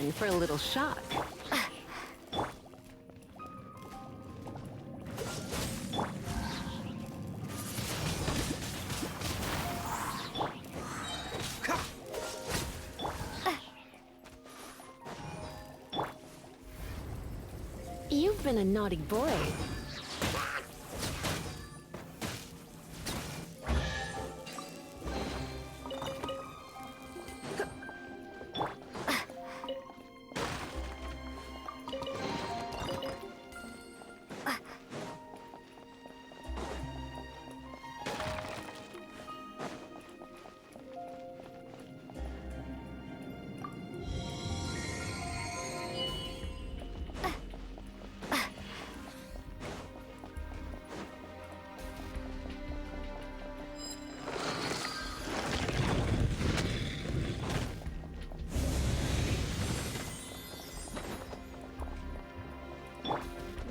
in for a little shock. You've been a naughty boy.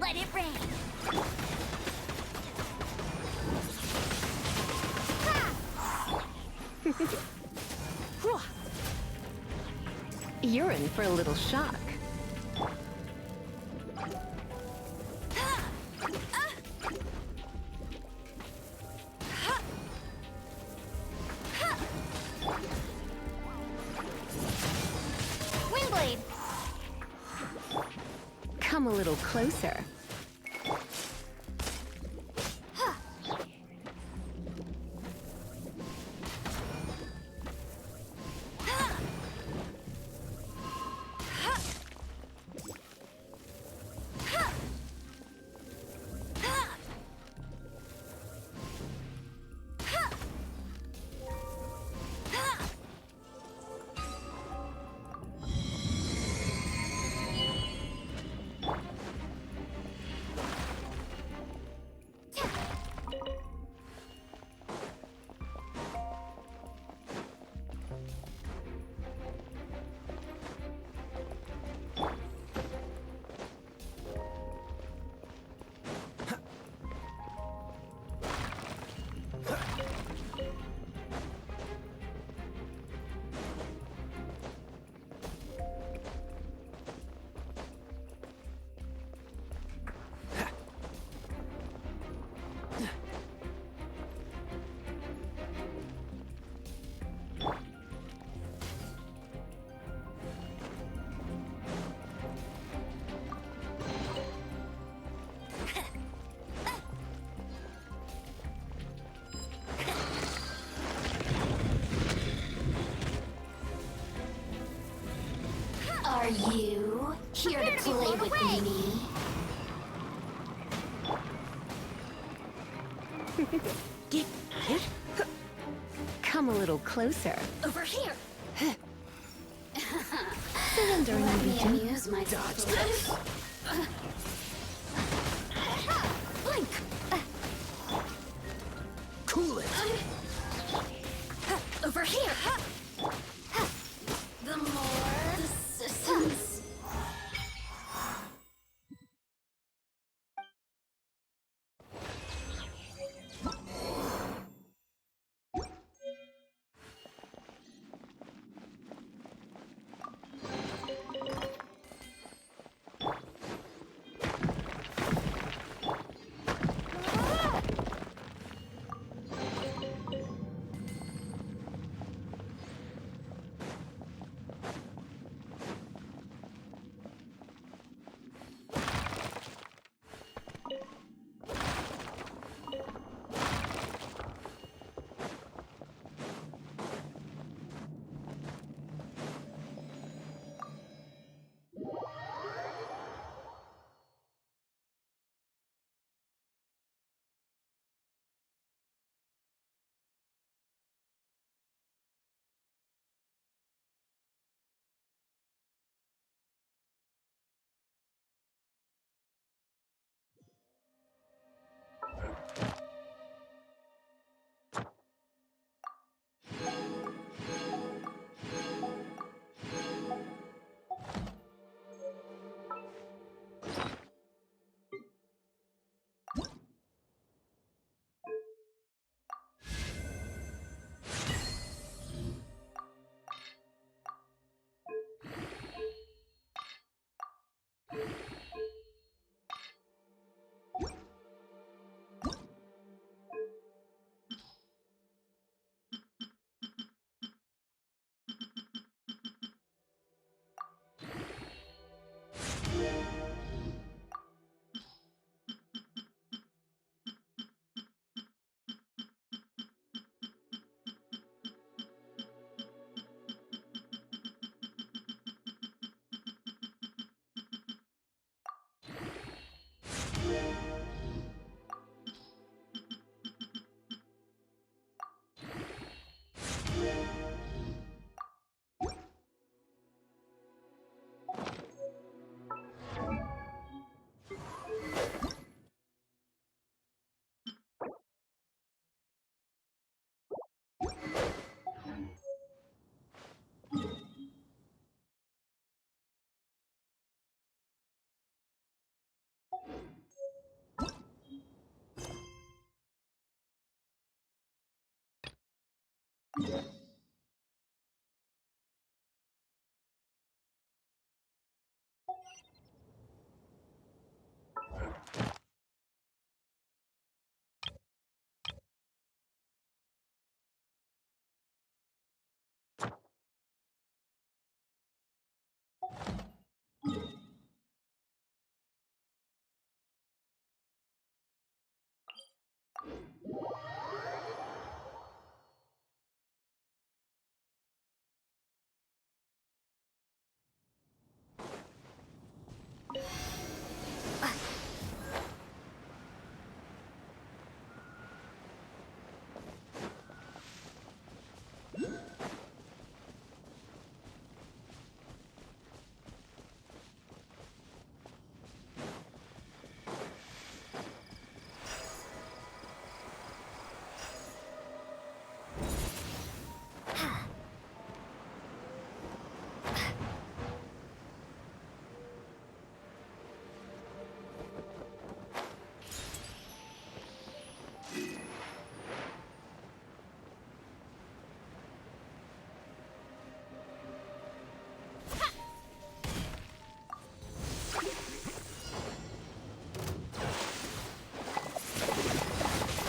Let it rain. You're in for a little shock. Windblade. Come a little closer. Are you here to play with me? Come a little closer. Over here. Surrender and Let me begin. amuse myself. Blink. Cool it. Over here. The more resistance.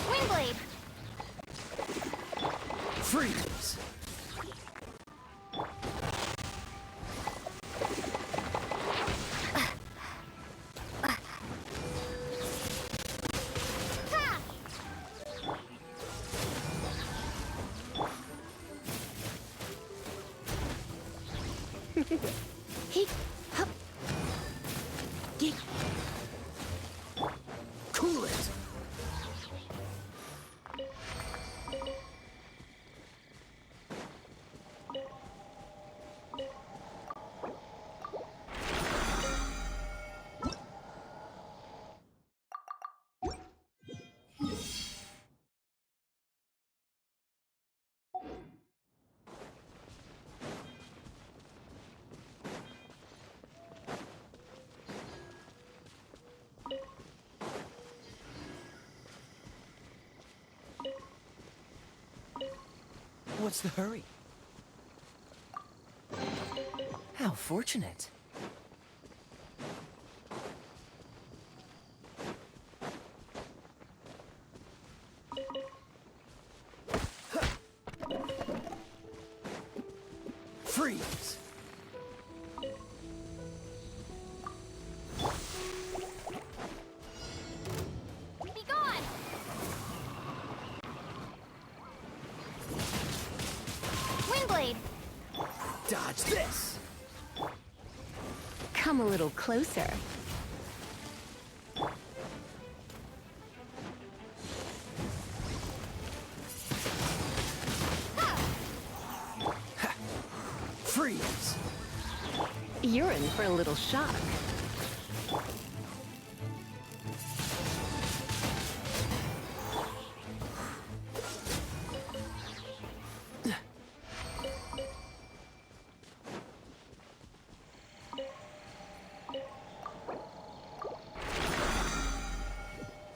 Windblade! Freeze! Ha! He, hup, Get cool it! What's the hurry? How fortunate. Freeze! Be gone! Windblade! Dodge this! come a little closer. Freeze! You're in for a little shock.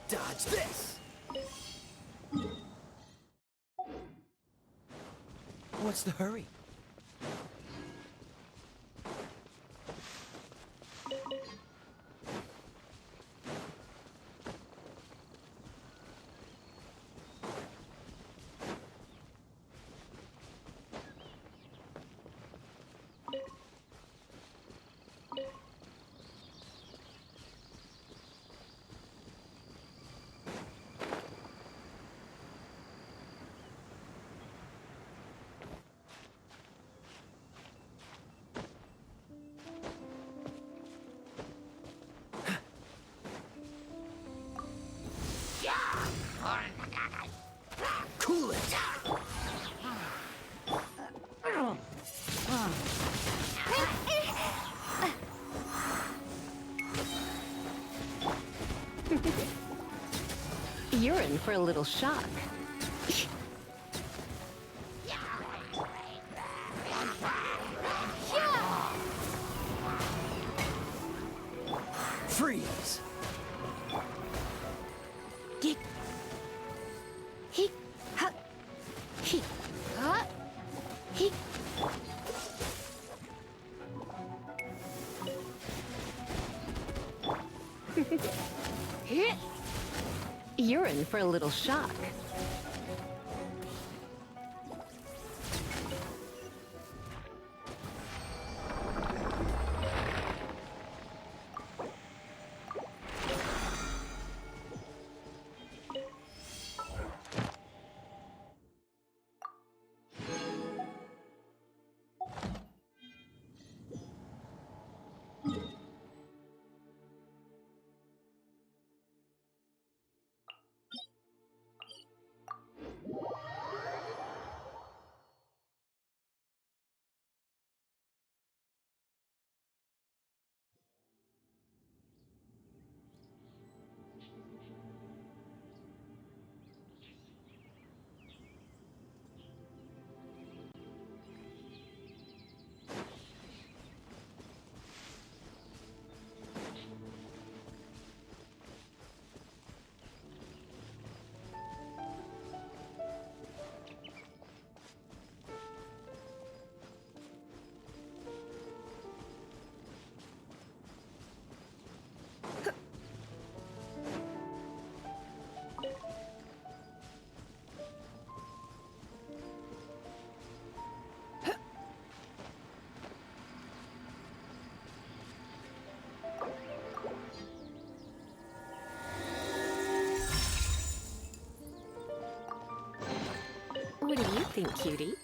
Dodge this! What's the hurry? Cool it! You're in for a little shock. Freeze! He, ha, he, Huh? in for a little shock. What do you think, cutie?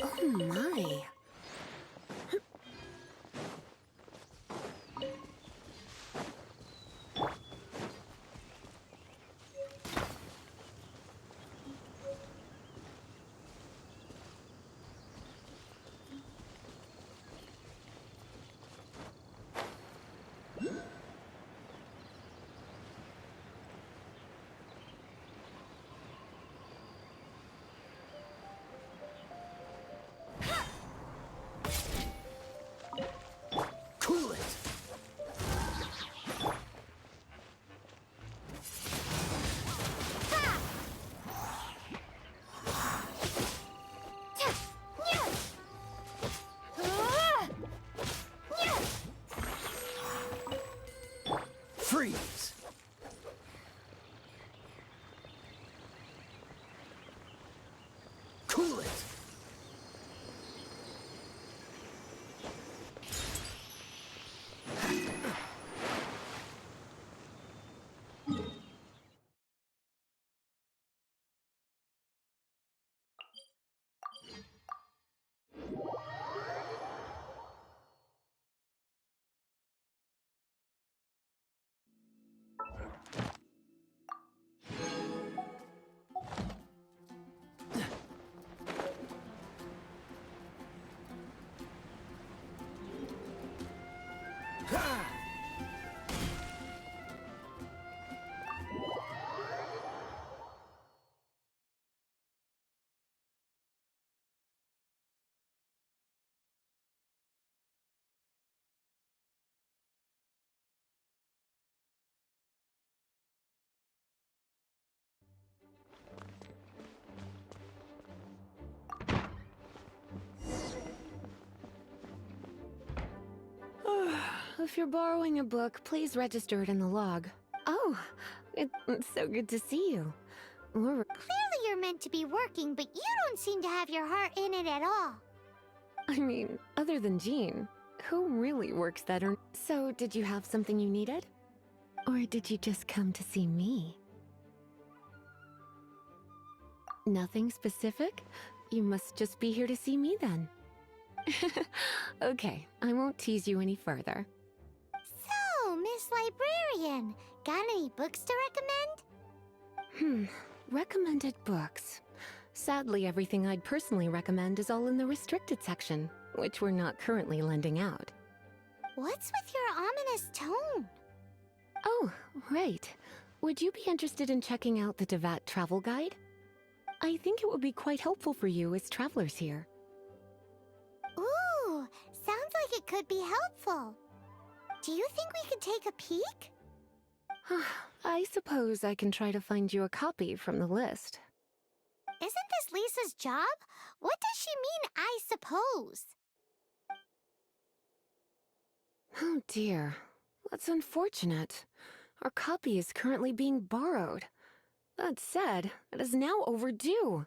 Oh my. Cool it! Freeze! Cool it! If you're borrowing a book, please register it in the log. Oh, it's so good to see you. We're Clearly you're meant to be working, but you don't seem to have your heart in it at all. I mean, other than Jean, who really works that So, did you have something you needed? Or did you just come to see me? Nothing specific? You must just be here to see me then. Okay, I won't tease you any further. So, Miss Librarian, got any books to recommend? Recommended books. Sadly, everything I'd personally recommend is all in the restricted section, which we're not currently lending out. What's with your ominous tone? Oh, right. Would you be interested in checking out the Devat travel guide? I think it would be quite helpful for you as travelers here. Ooh, sounds like it could be helpful. Do you think we could take a peek? I suppose I can try to find you a copy from the list. Isn't this Lisa's job? What does she mean, I suppose? Oh dear, that's unfortunate. Our copy is currently being borrowed. That said, it is now overdue.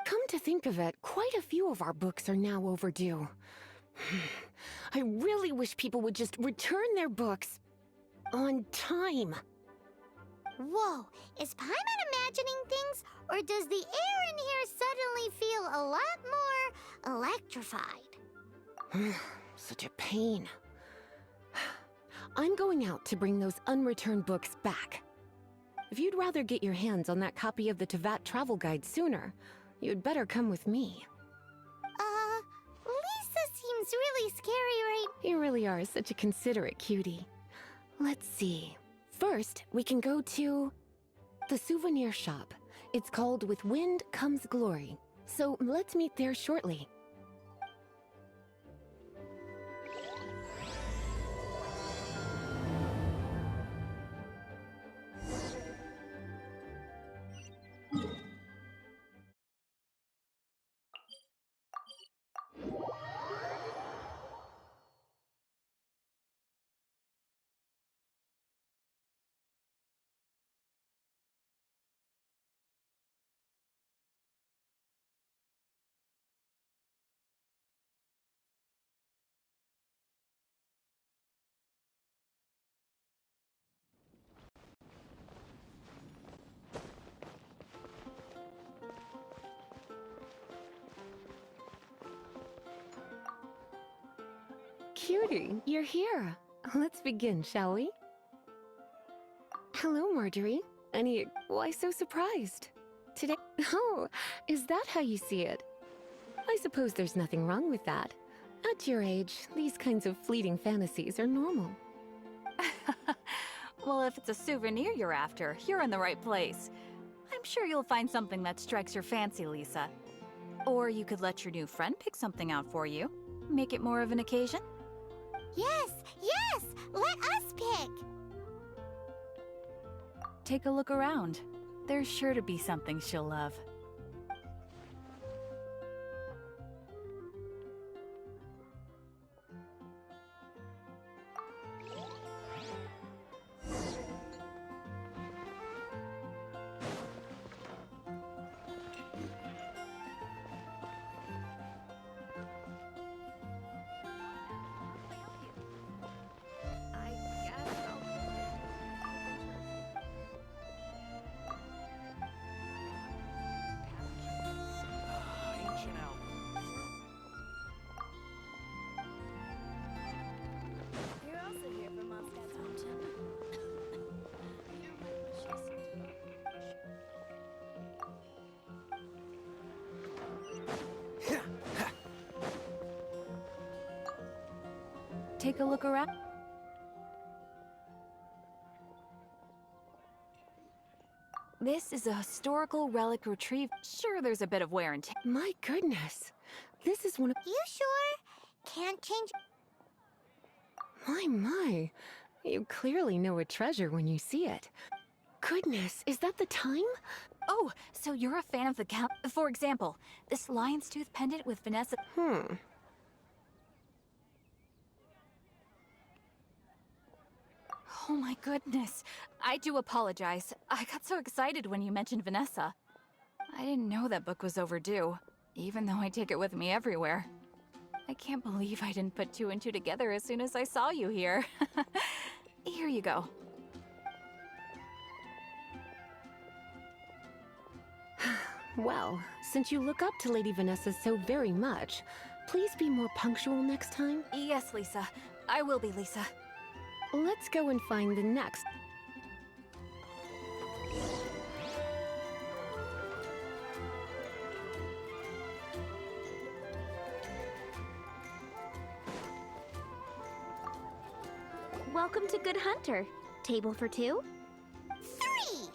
Come to think of it, quite a few of our books are now overdue. I really wish people would just return their books on time. Whoa, is Paimon imagining things, or does the air in here suddenly feel a lot more electrified? Such a pain. I'm going out to bring those unreturned books back. If you'd rather get your hands on that copy of the Tevat travel guide sooner, you'd better come with me. Lisa seems really scary right... You really are such a considerate cutie. Let's see. First, we can go to the souvenir shop. It's called With Wind Comes Glory. So let's meet there shortly. Cutie, you're here. Let's begin, shall we? Hello, Marjorie. Why so surprised? Today... Oh, is that how you see it? I suppose there's nothing wrong with that. At your age, these kinds of fleeting fantasies are normal. Well, if it's a souvenir you're after, you're in the right place. I'm sure you'll find something that strikes your fancy, Lisa. Or you could let your new friend pick something out for you. Make it more of an occasion. Yes, yes! Let us pick! Take a look around. There's sure to be something she'll love. Take a look around. This is a historical relic retrieved. Sure, there's a bit of wear and tear. My goodness, this is one of... You sure? Can't change... My. You clearly know a treasure when you see it. Goodness, is that the time? Oh, so you're a fan of the Count? For example, this lion's tooth pendant with Vanessa... Oh my goodness. I do apologize. I got so excited when you mentioned Vanessa. I didn't know that book was overdue, even though I take it with me everywhere. I can't believe I didn't put two and two together as soon as I saw you here. Here you go. Well, since you look up to Lady Vanessa so very much, please be more punctual next time. Yes, Lisa. I will be, Lisa. Let's go and find the next. Welcome to Good Hunter. Table for two? 3!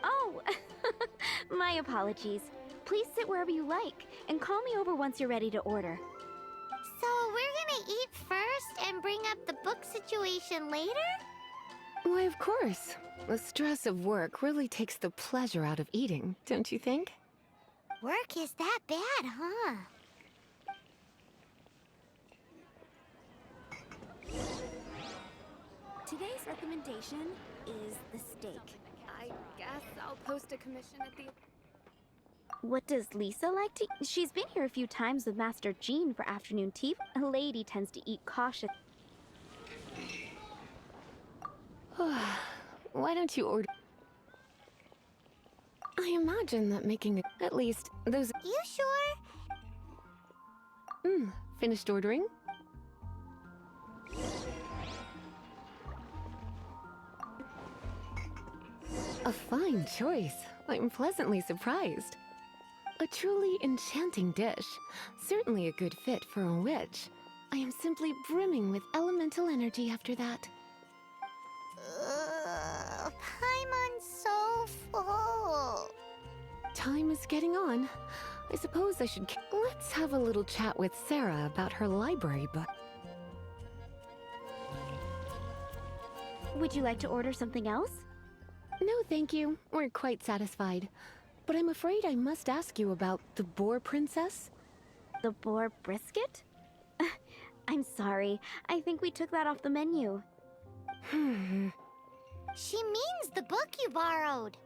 Oh, my apologies. Please sit wherever you like, and call me over once you're ready to order. So we're gonna eat first and bring up the book situation later? Why, of course. The stress of work really takes the pleasure out of eating, don't you think? Work is that bad, huh? Today's recommendation is the steak. I guess I'll post a commission at the... What does Lisa like to eat? She's been here a few times with Master Jean for afternoon tea. A lady tends to eat cautious. Why don't you order... I imagine that making at least those... You sure? Finished ordering? A fine choice. I'm pleasantly surprised. A truly enchanting dish. Certainly a good fit for a witch. I am simply brimming with elemental energy after that. Paimon's so full. Time is getting on. I suppose I should... Let's have a little chat with Sarah about her library book. Would you like to order something else? No, thank you. We're quite satisfied. But I'm afraid I must ask you about the Boar Princess. The boar brisket? I'm sorry. I think we took that off the menu. She means the book you borrowed.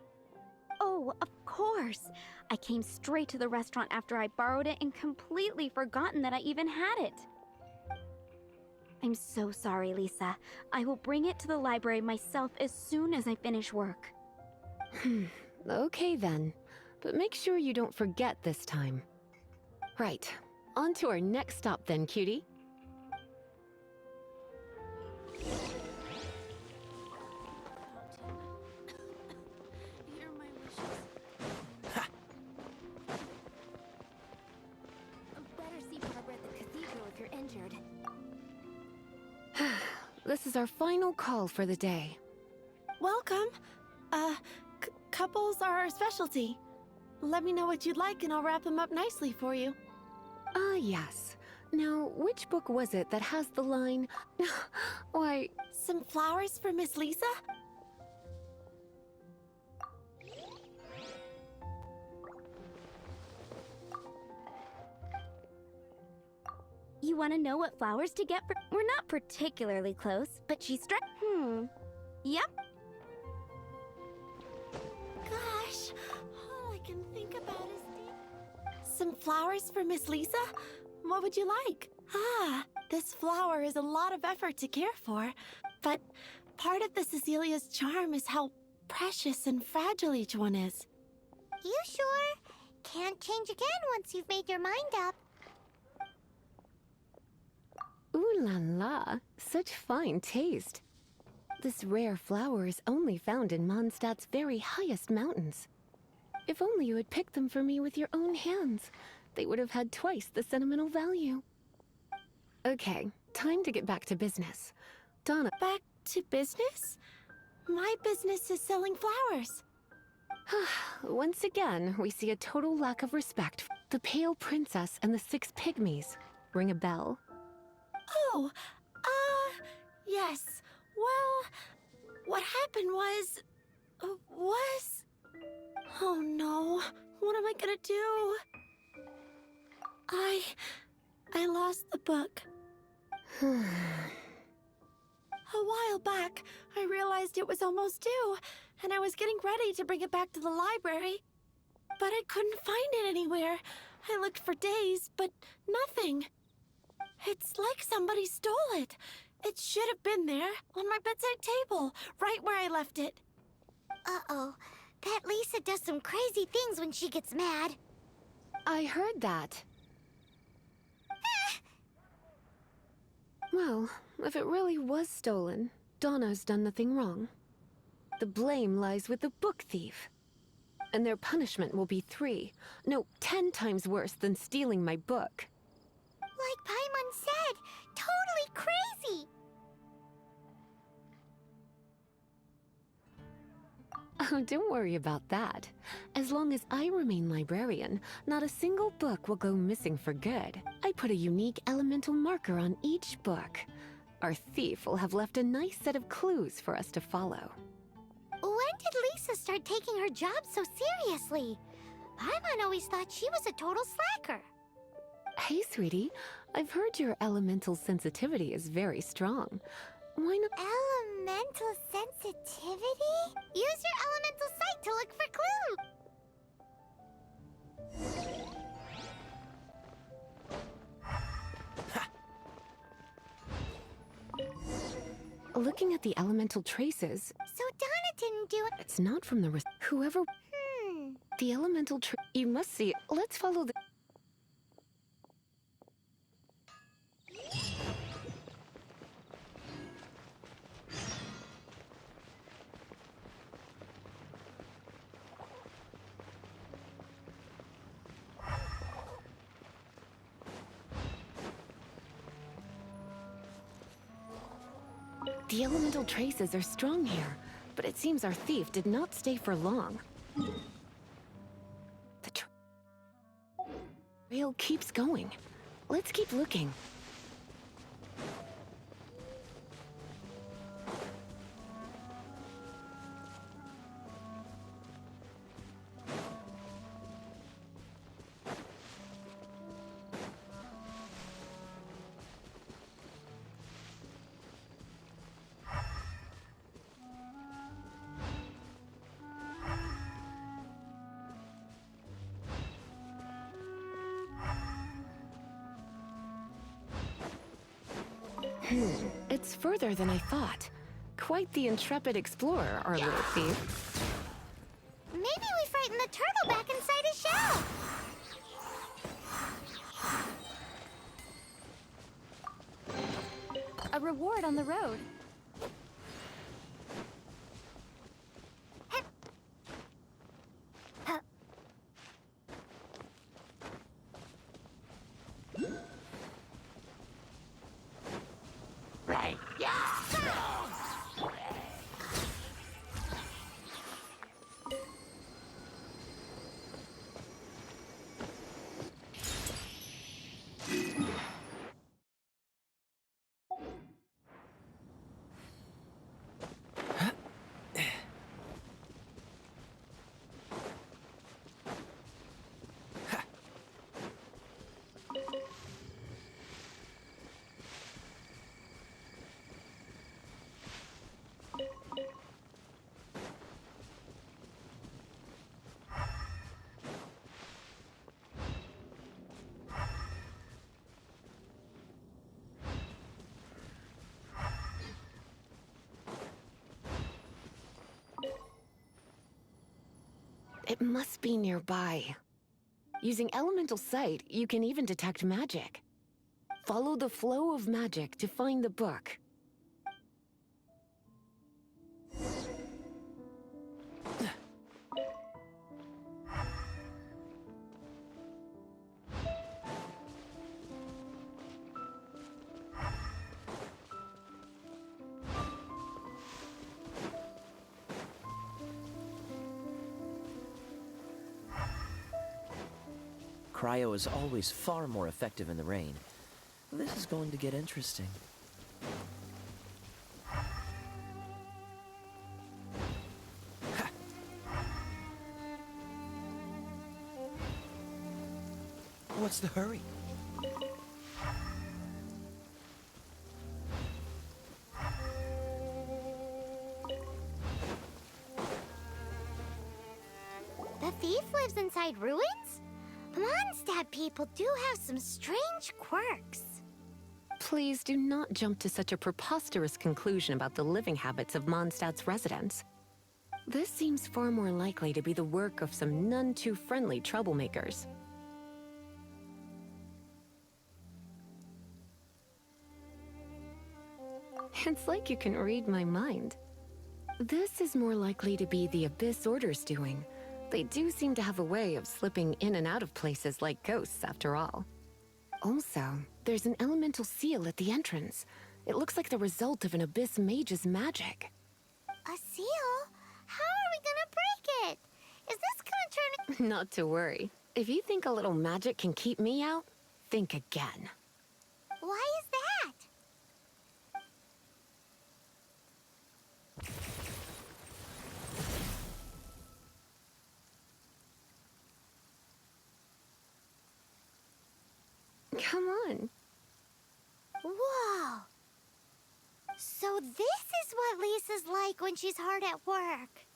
Oh, of course. I came straight to the restaurant after I borrowed it and completely forgotten that I even had it. I'm so sorry, Lisa. I will bring it to the library myself as soon as I finish work. Okay then. But make sure you don't forget this time. Right. On to our next stop then, cutie. Better see Barbara at the cathedral if you're injured. This is our final call for the day. Welcome. Couples are our specialty. Let me know what you'd like and I'll wrap them up nicely for you. Ah, yes. Now, which book was it that has the line... Why... Some flowers for Miss Lisa? You want to know what flowers to get for... We're not particularly close, but she's Yep. Gosh, all I can think about is some flowers for Miss Lisa? What would you like? This flower is a lot of effort to care for, but part of the Cecilia's charm is how precious and fragile each one is. You sure? Can't change again once you've made your mind up. Ooh la la, such fine taste. This rare flower is only found in Mondstadt's very highest mountains. If only you had picked them for me with your own hands, they would have had twice the sentimental value. Okay, time to get back to business. Donna... Back to business? My business is selling flowers. Once again, we see a total lack of respect. The Pale Princess and the Six Pygmies. Ring a bell? Oh, yes. Well, what happened was... Oh no, what am I gonna do? I lost the book. A while back, I realized it was almost due, and I was getting ready to bring it back to the library. But I couldn't find it anywhere. I looked for days, but nothing. It's like somebody stole it. It should have been there, on my bedside table, right where I left it. Uh-oh. Bet Lisa does some crazy things when she gets mad. I heard that. Well, if it really was stolen, Donna's done nothing wrong. The blame lies with the book thief. And their punishment will be 3, no, 10 times worse than stealing my book. Like Paimon said, totally crazy. Oh, don't worry about that. As long as I remain librarian, not a single book will go missing for good. I put a unique elemental marker on each book. Our thief will have left a nice set of clues for us to follow. When did Lisa start taking her job so seriously? Paimon always thought she was a total slacker. Hey, sweetie, I've heard your elemental sensitivity is very strong. Why not? Elemental sensitivity? Use your elemental sight to look for clues. Looking at the elemental traces, So Donna didn't do it. it's not from the whoever. Hmm. The elemental you must see. Let's follow the. The elemental traces are strong here, but it seems our thief did not stay for long. The trail keeps going. Let's keep looking. It's further than I thought. Quite the intrepid explorer, our little thief. Maybe we frightened the turtle back inside his shell. A reward on the road. It must be nearby. Using elemental sight, you can even detect magic. Follow the flow of magic to find the book. Cryo is always far more effective in the rain. This is going to get interesting. What's the hurry? The thief lives inside ruins? Mondstadt people do have some strange quirks. Please do not jump to such a preposterous conclusion about the living habits of Mondstadt's residents. This seems far more likely to be the work of some none-too-friendly troublemakers. It's like you can read my mind. This is more likely to be the Abyss Order's doing. They do seem to have a way of slipping in and out of places like ghosts, after all. Also, there's an elemental seal at the entrance. It looks like the result of an Abyss mage's magic. A seal? How are we gonna break it? Is this gonna turn... Not to worry. If you think a little magic can keep me out, think again. Why is that? Come on. Whoa! So this is what Lisa's like when she's hard at work.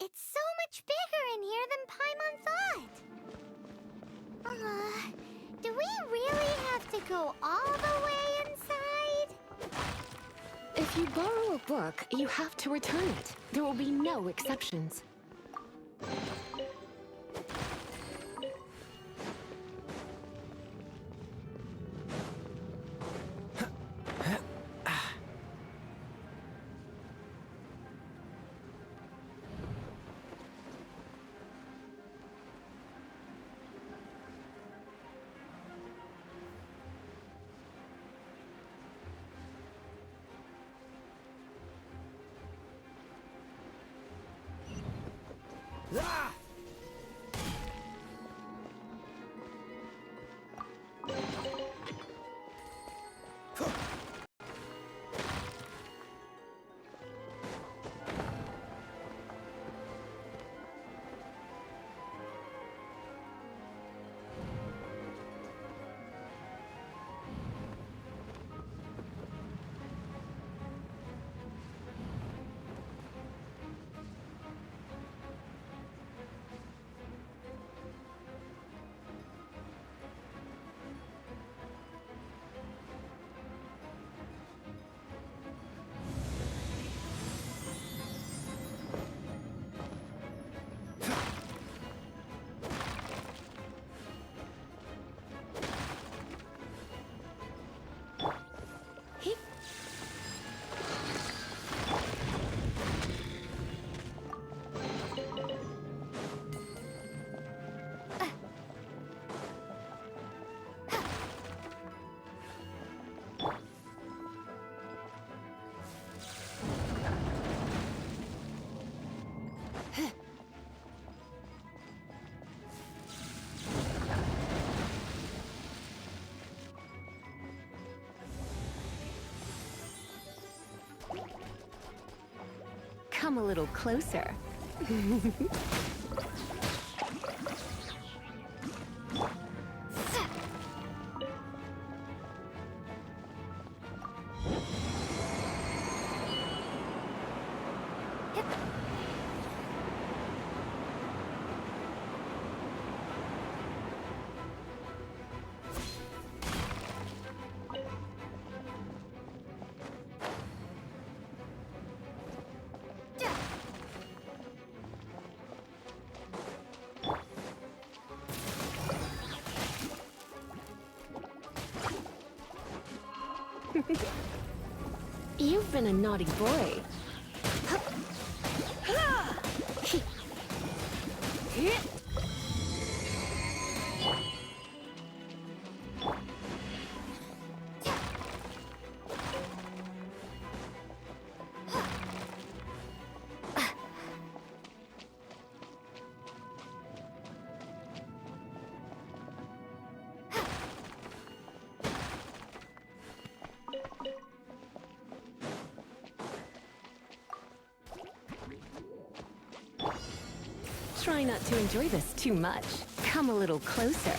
It's so much bigger in here than Paimon thought. Do we really have to go all the way inside? If you borrow a book, you have to return it. There will be no exceptions. Ah! Come a little closer. You've been a naughty boy. Try not to enjoy this too much. Come a little closer.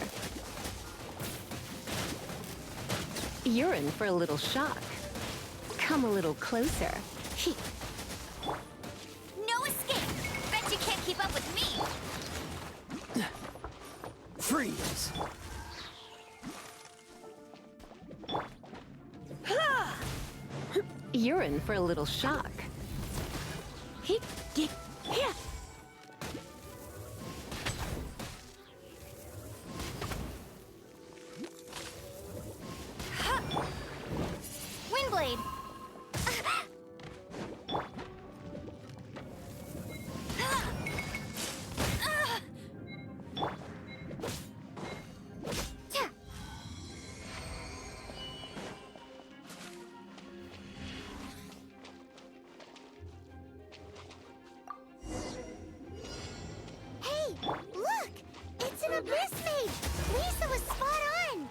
You're in for a little shock. Come a little closer. No escape! Bet you can't keep up with me! Freeze! You're in for a little shock. Windblade! Hey, look! It's an Abyss Mage! Lisa was spot on!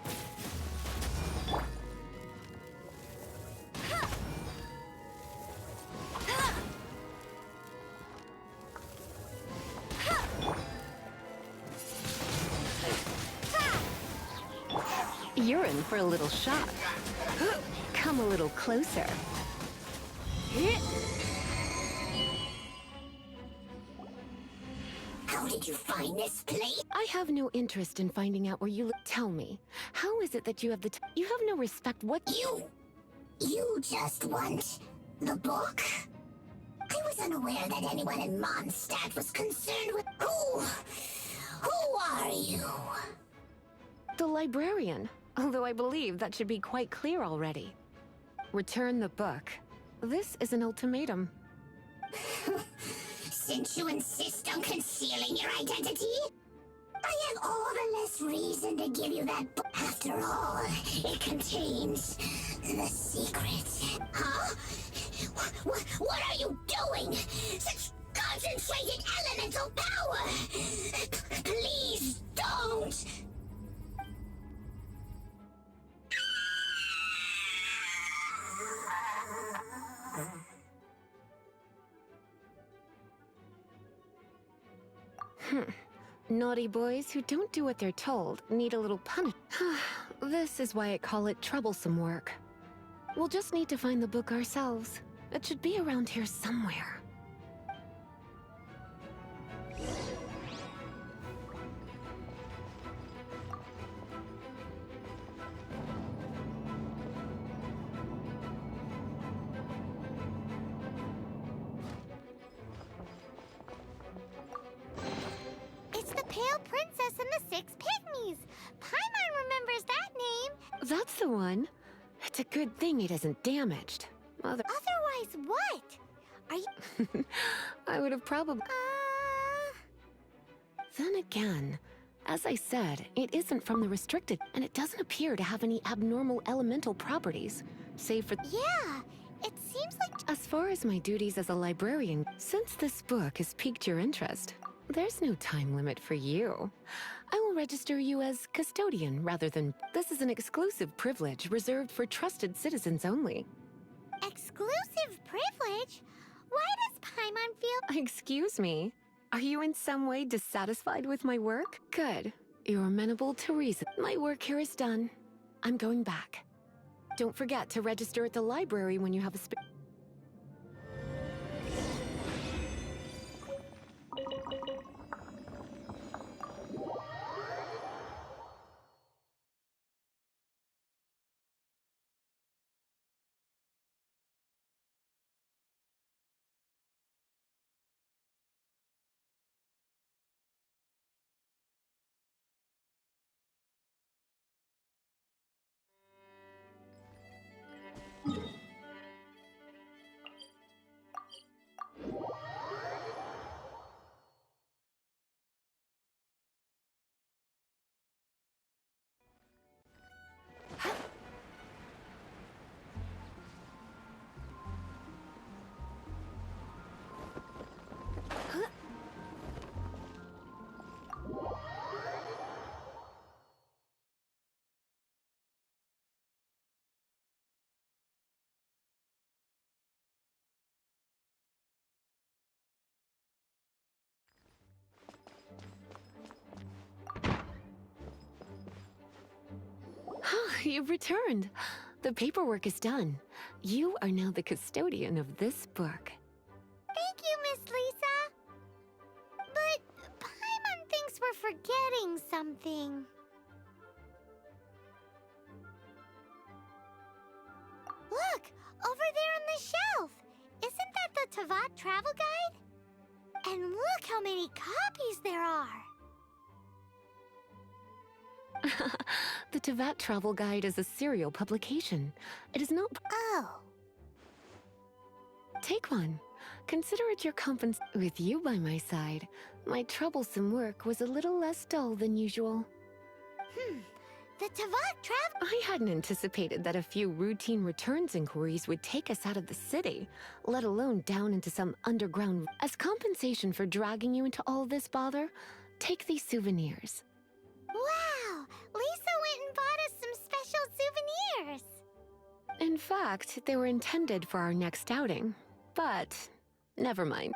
You're in for a little shock. Come a little closer. How did you find this place? I have no interest in finding out where you live. Tell me, how is it that you have you have no respect what- You just want the book? I was unaware that anyone in Mondstadt was concerned with... Who are you? The librarian. Although I believe that should be quite clear already. Return the book. This is an ultimatum. Since you insist on concealing your identity, I have all the less reason to give you that book. After all, it contains the secret. Huh? What are you doing? Such concentrated elemental power! Please don't! Naughty boys who don't do what they're told need a little punish. This is why I call it troublesome work. We'll just need to find the book ourselves. It should be around here somewhere. It's the Pale Princess and the Six Pygmies! Paimon remembers that name! That's the one. It's a good thing it isn't damaged. Otherwise, what? Are you... I would have probably... Then again, as I said, it isn't from the restricted, and it doesn't appear to have any abnormal elemental properties, save for... Yeah, it seems like... As far as my duties as a librarian, since this book has piqued your interest, there's no time limit for you. I will register you as custodian rather than... This is an exclusive privilege reserved for trusted citizens only. Exclusive privilege? Why does Paimon feel... Excuse me? Are you in some way dissatisfied with my work? Good. You're amenable to reason. My work here is done. I'm going back. Don't forget to register at the library when you have a You've returned. The paperwork is done. You are now the custodian of this book. Thank you, Miss Lisa. But Paimon thinks we're forgetting something. Look, over there on the shelf. Isn't that the Tavat travel guide? And look how many copies there are. The Tavat Travel Guide is a serial publication. It is not... Oh. Take one. Consider it your With you by my side, my troublesome work was a little less dull than usual. The Tavat travel... I hadn't anticipated that a few routine returns inquiries would take us out of the city, let alone down into some underground... As compensation for dragging you into all this bother, take these souvenirs. Wow! Lisa went and bought us some special souvenirs. In fact, they were intended for our next outing. But, never mind.